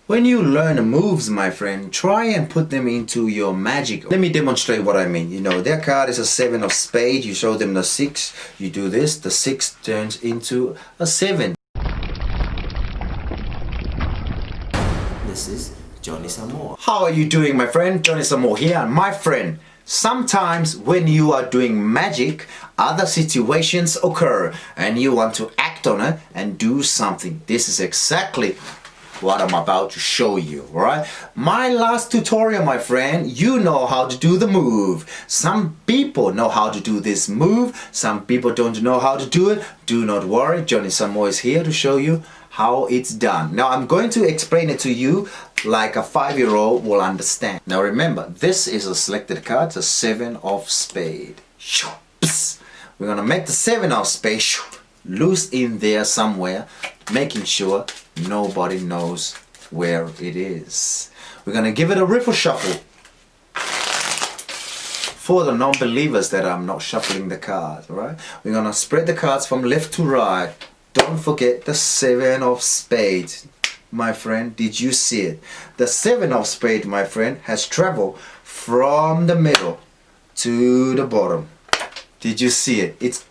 When you learn the moves, my friend, try and put them into your magic. Let me demonstrate what I mean. You know, their card is a 7 of spades. You show them the 6. You do this. The 6 turns into a 7. This is Johnnysamoa. How are you doing, my friend? Johnnysamoa here. My friend, sometimes when you are doing magic, other situations occur and you want to act on it and do something. This is exactly what I'm about to show you, alright? My last tutorial, my friend, you know how to do the move. Some people know how to do this move. Some people don't know how to do it. Do not worry, Johnnysamoa is here to show you how it's done. Now I'm going to explain it to you like a 5-year-old will understand. Now remember, this is a selected card, the 7 of spades. We're gonna make the 7 of spades loose in there somewhere, making sure nobody knows where it is. We're gonna give it a riffle shuffle. For the non-believers that I'm not shuffling the cards, right? We're gonna spread the cards from left to right. Don't forget the 7 of spades. My friend, did you see it? The 7 of spades, my friend, has traveled from the middle to the bottom. Did you see it?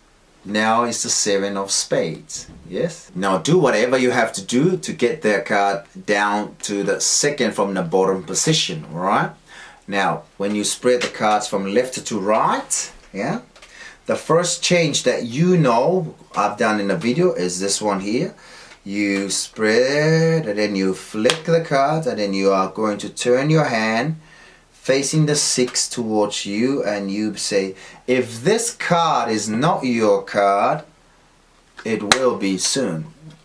Now it's the 7 of spades. Yes? Now do whatever you have to do to get their card down to the second from the bottom position. Alright? Now when you spread the cards from left to right, yeah, the first change that you know I've done in the video is this one here. You spread and then you flick the cards and then you are going to turn your hand facing the 6 towards you and you say, if this card is not your card, it will be soon.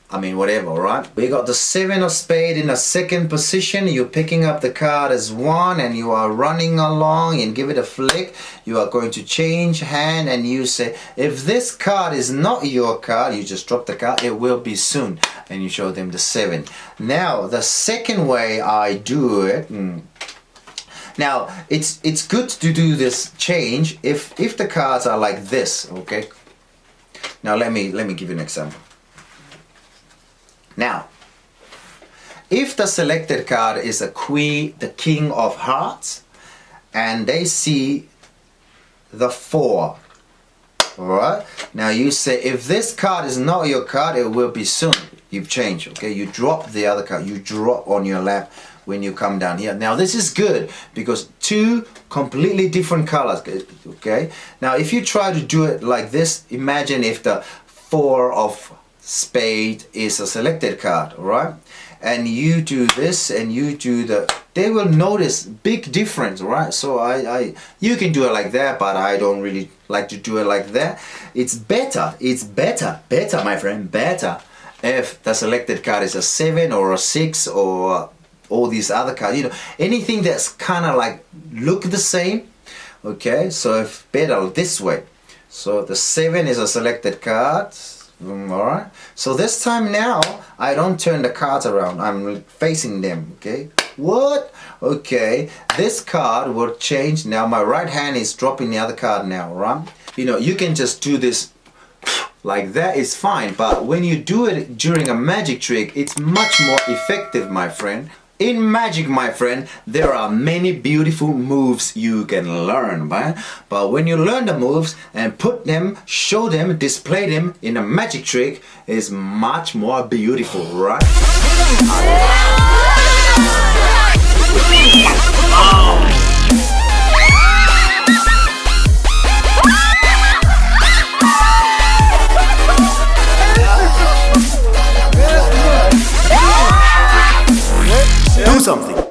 I mean, whatever, right? We got the 7 of spades in the second position. You're picking up the card as 1 and you are running along and give it a flick. You are going to change hand and you say, if this card is not your card, you just drop the card, it will be soon. And you show them the 7. Now, the second way I do it, now it's good to do this change if the cards are like this, okay? Now let me give you an example. Now, if the selected card is a queen, the king of hearts, and they see the 4, alright? Now you say, if this card is not your card, it will be soon. You've changed, okay? You drop the other card, you drop on your lap when you come down here. Now this is good because 2 completely different colors, okay? Now if you try to do it like this, imagine if the 4 of spade is a selected card, alright? And you do this and you do they will notice big difference, right? So you can do it like that, but I don't really like to do it like that. It's better, my friend, better if the selected card is a 7 or a 6 or all these other cards, you know, anything that's kind of like look the same, okay? So if better this way. So the 7 is a selected card, alright? So this time now I don't turn the cards around, I'm facing them, okay? What? Okay, this card will change. Now my right hand is dropping the other card now, right? You know, you can just do this like that, is fine, but when you do it during a magic trick, it's much more effective, my friend. In magic, my friend, there are many beautiful moves you can learn, right? But when you learn the moves and put them, show them, display them in a magic trick, is much more beautiful, right? Do something.